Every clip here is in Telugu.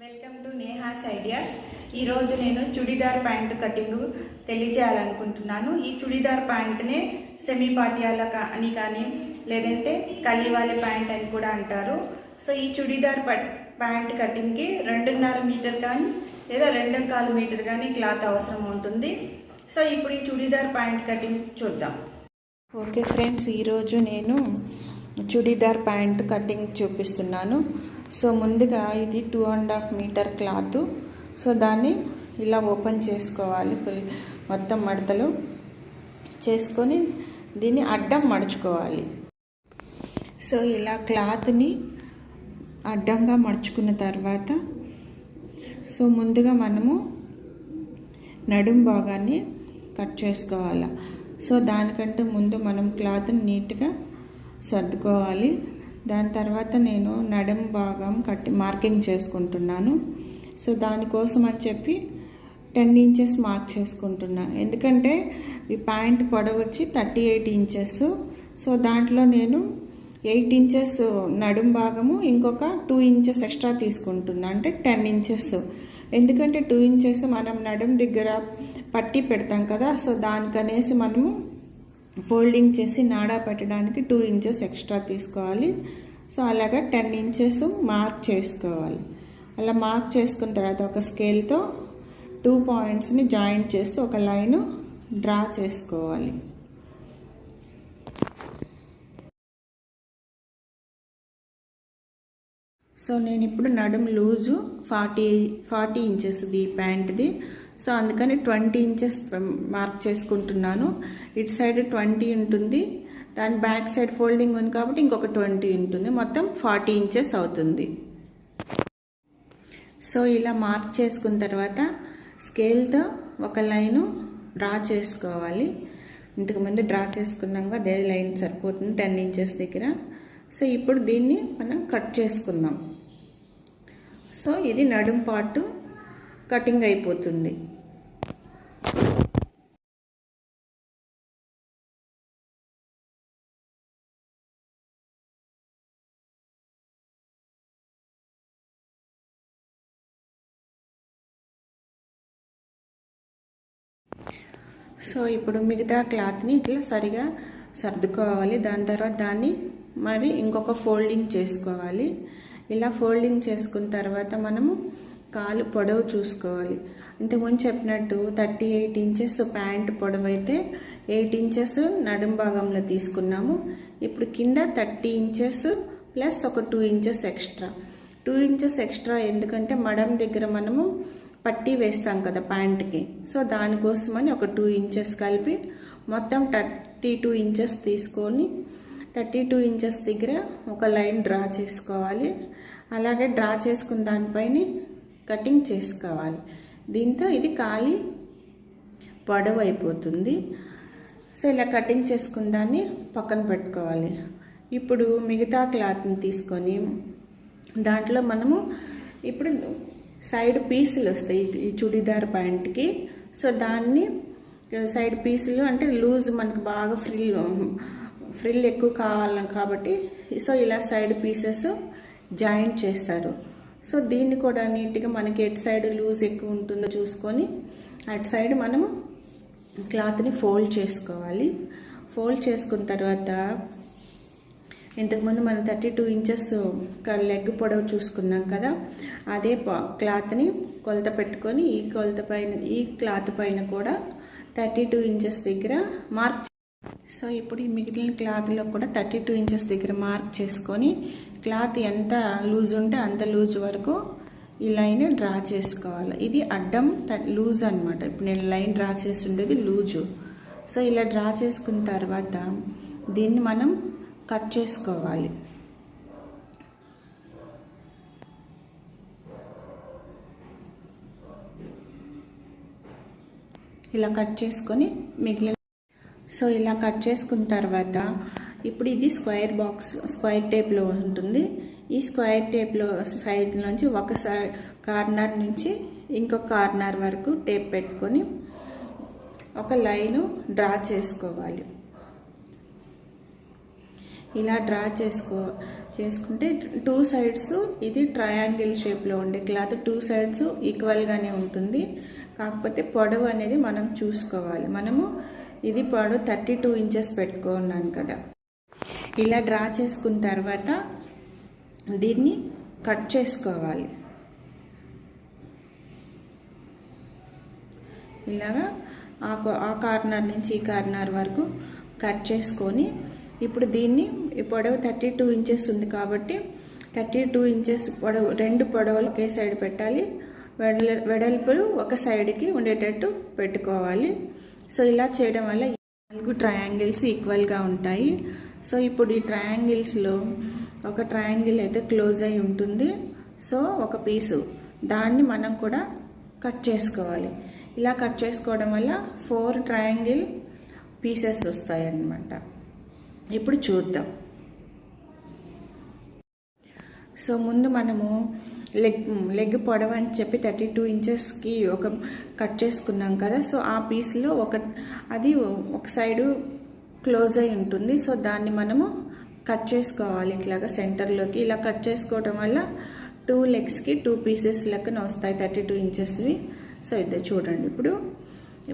Welcome to Neha's ideas. ఈరోజు నేను చుడిదార్ ప్యాంటు కటింగ్ తెలియజేయాలనుకుంటున్నాను. ఈ చుడిదార్ ప్యాంట్నే సెమీ పాటియాలా అని కానీ లేదంటే కలీవాలి ప్యాంట్ అని కూడా అంటారు. సో ఈ చుడిదార్ ప్యాంట్ కటింగ్కి 2.5 మీటర్ కానీ లేదా 2.25 మీటర్ కానీ క్లాత్ అవసరం ఉంటుంది. సో ఇప్పుడు ఈ చుడిదార్ ప్యాంట్ కటింగ్ చూద్దాం. ఓకే ఫ్రెండ్స్, ఈరోజు నేను చుడిదార్ ప్యాంట్ కటింగ్ చూపిస్తున్నాను. సో ముందుగా ఇది 2.5 మీటర్ క్లాత్. సో దాన్ని ఇలా ఓపెన్ చేసుకోవాలి. మొత్తం మడతలు చేసుకొని దీన్ని అడ్డం మడుచుకోవాలి. సో ఇలా క్లాత్ని అడ్డంగా మడుచుకున్న తర్వాత సో ముందుగా మనము నడుం భాగాన్ని కట్ చేసుకోవాలి. సో దానికంటే ముందు మనం క్లాత్ని నీట్గా సర్దుకోవాలి. దాని తర్వాత నేను నడుం భాగం మార్కింగ్ చేసుకుంటున్నాను. సో దానికోసం అని చెప్పి 10 ఇంచెస్ మార్క్ చేసుకుంటున్నాను. ఎందుకంటే ఈ ప్యాంట్ పొడవు వచ్చి 38 ఇంచెస్. సో దాంట్లో నేను 8 ఇంచెస్ నడుం భాగము, ఇంకొక 2 ఇంచెస్ ఎక్స్ట్రా తీసుకుంటున్నాను, అంటే 10 ఇంచెస్. ఎందుకంటే 2 ఇంచెస్ మనం నడుం దగ్గర పట్టి పెడతాం కదా. సో దానికనేసి మనము ఫోల్డింగ్ చేసి నాడా పెట్టడానికి 2 ఇంచెస్ ఎక్స్ట్రా తీసుకోవాలి. సో అలాగా 10 ఇంచెస్ మార్క్ చేసుకోవాలి. అలా మార్క్ చేసుకున్న తర్వాత ఒక స్కేల్తో 2 పాయింట్స్ని జాయింట్ చేస్తూ ఒక లైన్ డ్రా చేసుకోవాలి. సో నేను ఇప్పుడు నడుము లూజు 40 ఇంచెస్ది ప్యాంట్ది. సో అందుకని 20 ఇంచెస్ మార్క్ చేసుకుంటున్నాను. ఇటు సైడ్ 20 ఉంటుంది, దాని బ్యాక్ సైడ్ ఫోల్డింగ్ ఉంది కాబట్టి ఇంకొక 20 ఉంటుంది. మొత్తం 40 ఇంచెస్ అవుతుంది. సో ఇలా మార్క్ చేసుకున్న తర్వాత స్కేల్తో ఒక లైను డ్రా చేసుకోవాలి. ఇంతకుముందు డ్రా చేసుకున్నాక అదే లైన్ సరిపోతుంది 10 ఇంచెస్ దగ్గర. సో ఇప్పుడు దీన్ని మనం కట్ చేసుకుందాం. సో ఇది నడుం పార్ట్ కటింగ్ అయిపోతుంది. సో ఇప్పుడు మిగతా క్లాత్ని ఇట్లా సరిగా సర్దుకోవాలి. దాని తర్వాత దాన్ని మరి ఇంకొక ఫోల్డింగ్ చేసుకోవాలి. ఇలా ఫోల్డింగ్ చేసుకున్న తర్వాత మనము కాలు పొడవు చూసుకోవాలి. ఇంతకుముందు చెప్పినట్టు 38 ఇంచెస్ ప్యాంట్ పొడవు అయితే 8 ఇంచెస్ నడుం భాగంలో తీసుకున్నాము. ఇప్పుడు కింద 30 ఇంచెస్ ప్లస్ ఒక 2 ఇంచెస్ ఎక్స్ట్రా. 2 ఇంచెస్ ఎక్స్ట్రా ఎందుకంటే మడం దగ్గర మనము పట్టీ వేస్తాం కదా ప్యాంట్కి. సో దానికోసమని ఒక 2 ఇంచెస్ కలిపి మొత్తం 32 ఇంచెస్ తీసుకొని 32 ఇంచెస్ దగ్గర ఒక లైన్ డ్రా చేసుకోవాలి. అలాగే డ్రా చేసుకున్న దానిపైన కటింగ్ చేసుకోవాలి. దీంతో ఇది ఖాళీ పొడవు అయిపోతుంది. సో ఇలా కటింగ్ చేసుకున్న దాన్ని పక్కన పెట్టుకోవాలి. ఇప్పుడు మిగతా క్లాత్ని తీసుకొని దాంట్లో మనము ఇప్పుడు సైడ్ పీసులు వస్తాయి ఈ చుడిదార్ ప్యాంట్కి. సో దాన్ని సైడ్ పీసులు అంటే లూజ్ మనకు బాగా ఫ్రిల్ ఎక్కువ కావాలి కాబట్టి సో ఇలా సైడ్ పీసెస్ జాయింట్ చేస్తారు. సో దీన్ని కూడా నీట్గా మనకి ఎటు సైడ్ లూజ్ ఎక్కువ ఉంటుందో చూసుకొని అటు సైడ్ మనము క్లాత్ని ఫోల్డ్ చేసుకోవాలి. ఫోల్డ్ చేసుకున్న తర్వాత ఇంతకుముందు మనం 32 ఇంచెస్ లెగ్ పొడవు చూసుకున్నాం కదా, అదే క్లాత్ని కొలత పెట్టుకొని ఈ క్లాత్ పైన కూడా 32 ఇంచెస్ దగ్గర మార్క్. సో ఇప్పుడు ఈ మిగిలిన క్లాత్లో కూడా 32 ఇంచెస్ దగ్గర మార్క్ చేసుకొని క్లాత్ ఎంత లూజ్ ఉంటే అంత లూజ్ వరకు ఈ లైన్ డ్రా చేసుకోవాలి. ఇది అడ్డం లూజ్ అనమాట. ఇప్పుడు నేను లైన్ డ్రా చేసి ఉండేది లూజు. సో ఇలా డ్రా చేసుకున్న తర్వాత దీన్ని మనం కట్ చేసుకోవాలి. ఇలా కట్ చేసుకొని మిగిలిన సో ఇలా కట్ చేసుకున్న తర్వాత ఇప్పుడు ఇది స్క్వేర్ టేప్లో ఉంటుంది. ఈ స్క్వేర్ టేప్లో సైడ్ నుంచి ఒక కార్నర్ నుంచి ఇంకొక కార్నర్ వరకు టేప్ పెట్టుకొని ఒక లైను డ్రా చేసుకోవాలి. ఇలా డ్రా చేసుకుంటే 2 సైడ్స్ ఇది ట్రయాంగిల్ షేప్లో ఉండే క్లాత్ 2 సైడ్స్ ఈక్వల్గానే ఉంటుంది. కాకపోతే పొడవు అనేది మనం చూసుకోవాలి. మనము ఇది పొడవు 32 ఇంచెస్ పెట్టుకున్నాను కదా. ఇలా డ్రా చేసుకున్న తర్వాత దీన్ని కట్ చేసుకోవాలి. ఇలాగా ఆ కార్నర్ నుంచి ఈ కార్నర్ వరకు కట్ చేసుకొని ఇప్పుడు దీన్ని పొడవు 32 ఇంచెస్ ఉంది కాబట్టి 32 ఇంచెస్ పొడవు 2 పొడవులు ఒకే సైడ్ పెట్టాలి. వెడల్పులు ఒక సైడ్కి ఉండేటట్టు పెట్టుకోవాలి. సో ఇలా చేయడం వల్ల 4 ట్రయాంగిల్స్ ఈక్వల్గా ఉంటాయి. సో ఇప్పుడు ఈ ట్రయాంగిల్స్లో ఒక ట్రయాంగిల్ అయితే క్లోజ్ అయి ఉంటుంది. సో ఒక పీసు దాన్ని మనం కూడా కట్ చేసుకోవాలి. ఇలా కట్ చేసుకోవడం వల్ల 4 ట్రయాంగిల్ పీసెస్ వస్తాయి అన్నమాట. ఇప్పుడు చూద్దాం. సో ముందు మనము లెగ్ పొడవు అని చెప్పి 32 ఇంచెస్కి ఒక కట్ చేసుకున్నాం కదా. సో ఆ పీస్లో అది ఒక సైడు క్లోజ్ అయి ఉంటుంది. సో దాన్ని మనము కట్ చేసుకోవాలి ఇట్లాగా సెంటర్లోకి. ఇలా కట్ చేసుకోవడం వల్ల 2 లెగ్స్కి 2 పీసెస్ లెక్కన వస్తాయి 32 ఇంచెస్వి. సో ఇది చూడండి. ఇప్పుడు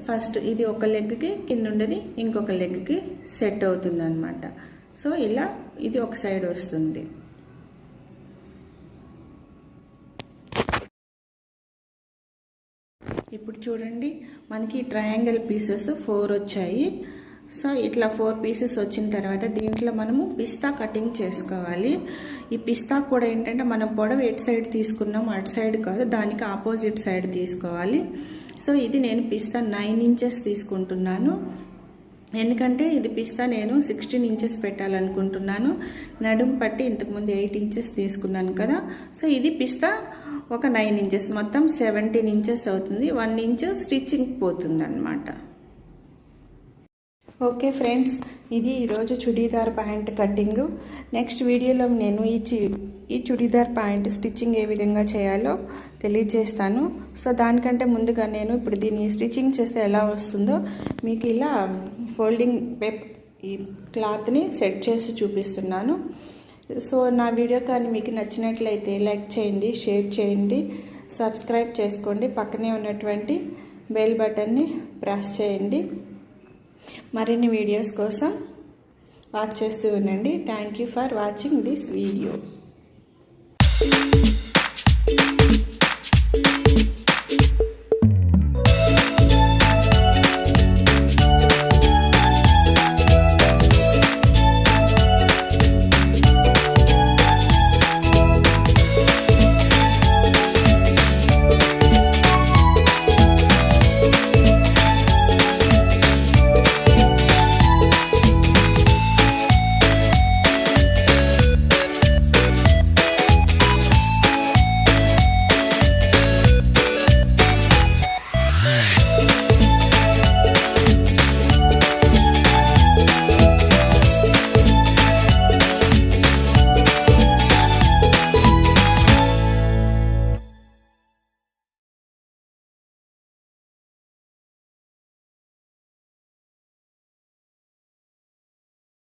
ఫస్ట్ ఇది ఒక లెగ్కి కింద ఉండేది ఇంకొక లెగ్కి సెట్ అవుతుంది అన్నమాట. సో ఇలా ఇది ఒక సైడ్ వస్తుంది. ఇప్పుడు చూడండి మనకి ట్రయాంగిల్ పీసెస్ 4 వచ్చాయి. సో ఇట్లా 4 పీసెస్ వచ్చిన తర్వాత దీంట్లో మనము పిస్తా కటింగ్ చేసుకోవాలి. ఈ పిస్తా కూడా ఏంటంటే మనం పొడవు ఎటు సైడ్ తీసుకున్నాం అటు సైడ్ కాదు, దానికి ఆపోజిట్ సైడ్ తీసుకోవాలి. సో ఇది నేను పిస్తా 9 ఇంచెస్ తీసుకుంటున్నాను. ఎందుకంటే ఇది పిస్తా నేను 16 ఇంచెస్ పెట్టాలనుకుంటున్నాను. నడుము పట్టి ఇంతకుముందు 8 ఇంచెస్ తీసుకున్నాను కదా. సో ఇది పిస్తా ఒక 9 ఇంచెస్, మొత్తం 17 ఇంచెస్ అవుతుంది. 1 ఇంచ్ స్టిచ్చింగ్ పోతుంది అన్నమాట. ఓకే ఫ్రెండ్స్, ఇది ఈరోజు చుడీదార్ ప్యాంట్ కటింగ్. నెక్స్ట్ వీడియోలో నేను ఈ చుడీదార్ ప్యాంట్ స్టిచ్చింగ్ ఏ విధంగా చేయాలో తెలియజేస్తాను. సో దానికంటే ముందుగా నేను ఇప్పుడు దీన్ని స్టిచ్చింగ్ చేస్తే ఎలా వస్తుందో మీకు ఇలా ఫోల్డింగ్ ఈ క్లాత్ని సెట్ చేసి చూపిస్తున్నాను. సో నా వీడియో కానీ మీకు నచ్చినట్లయితే లైక్ చేయండి, షేర్ చేయండి, సబ్స్క్రైబ్ చేసుకోండి. పక్కనే ఉన్నటువంటి బెల్ బటన్ని ప్రెస్ చేయండి. మరిన్ని వీడియోస్ కోసం వాచ్ చేస్తూ ఉండండి. Thank you for watching this video.